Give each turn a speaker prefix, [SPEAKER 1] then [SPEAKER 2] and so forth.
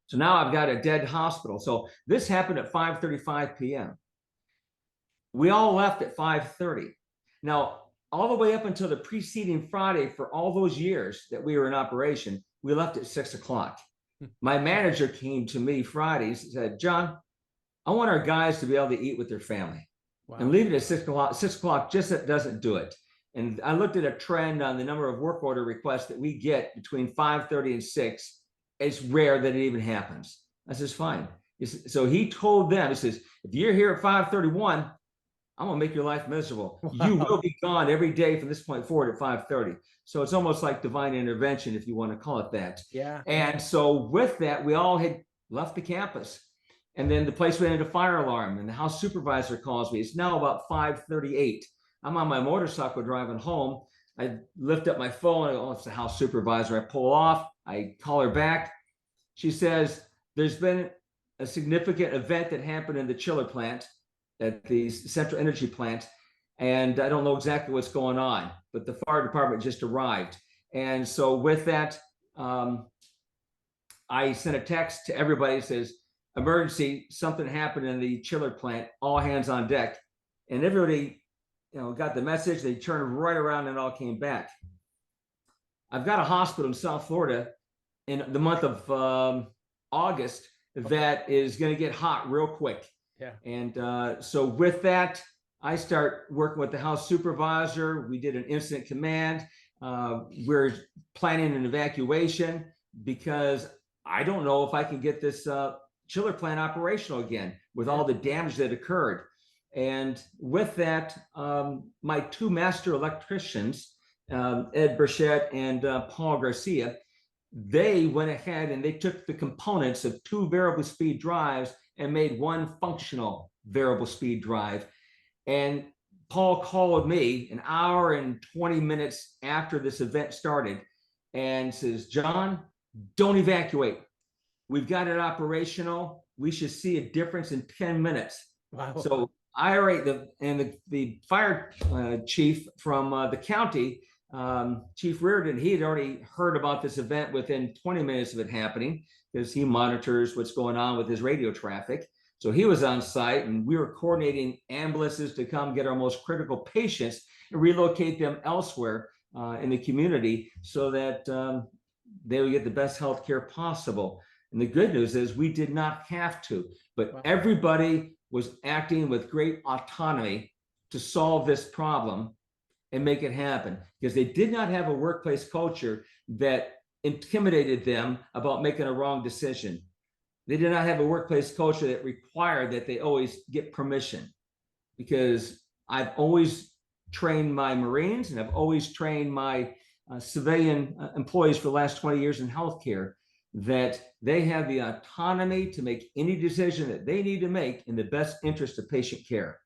[SPEAKER 1] So now I've got a dead hospital. So this happened at 5:35 p.m. We all left at 5:30. Now, all the way up until the preceding Friday, for all those years that we were in operation, we left at 6 o'clock. My manager came to me Fridays and said, John, I want our guys to be able to eat with their family. Wow. And leaving at 6 o'clock, 6 o'clock just doesn't do it. And I looked at a trend on the number of work order requests that we get between 5:30 and 6. It's rare that it even happens. I says, fine. So he told them, he says, if you're here at 5:31, I'm gonna make your life miserable. Wow. You will be gone every day from this point forward at 5:30. So it's almost like divine intervention, if you want to call it that.
[SPEAKER 2] Yeah.
[SPEAKER 1] And so with that, we all had left the campus. And then the place went into fire alarm, and the house supervisor calls me. It's now about 5:38. I'm on my motorcycle driving home. I lift up my phone. I go, oh, it's the house supervisor. I pull off. I call her back. She says, there's been a significant event that happened in the chiller plant at the central energy plant. And I don't know exactly what's going on, but the fire department just arrived. And so with that, I sent a text to everybody that says, emergency, something happened in the chiller plant, all hands on deck. And everybody, got the message. They turned right around and all came back. I've got a hospital in South Florida in the month of August that is going to get hot real quick.
[SPEAKER 2] Yeah.
[SPEAKER 1] And so with that, I start working with the house supervisor. We did an incident command. We're planning an evacuation because I don't know if I can get this chiller plant operational again with all the damage that occurred. And with that, my two master electricians, Ed Burchett and Paul Garcia, they went ahead and they took the components of two variable speed drives and made one functional variable speed drive. And Paul called me an hour and 20 minutes after this event started and says, John, don't evacuate. We've got it operational. We should see a difference in 10 minutes.
[SPEAKER 2] Wow.
[SPEAKER 1] So the fire chief from the county, Chief Reardon, he had already heard about this event within 20 minutes of it happening because he monitors what's going on with his radio traffic. So he was on site and we were coordinating ambulances to come get our most critical patients and relocate them elsewhere in the community so that they would get the best health care possible. And the good news is we did not have to, but everybody was acting with great autonomy to solve this problem and make it happen because they did not have a workplace culture that intimidated them about making a wrong decision. They did not have a workplace culture that required that they always get permission, because I've always trained my Marines and I've always trained my civilian employees for the last 20 years in healthcare that they have the autonomy to make any decision that they need to make in the best interest of patient care.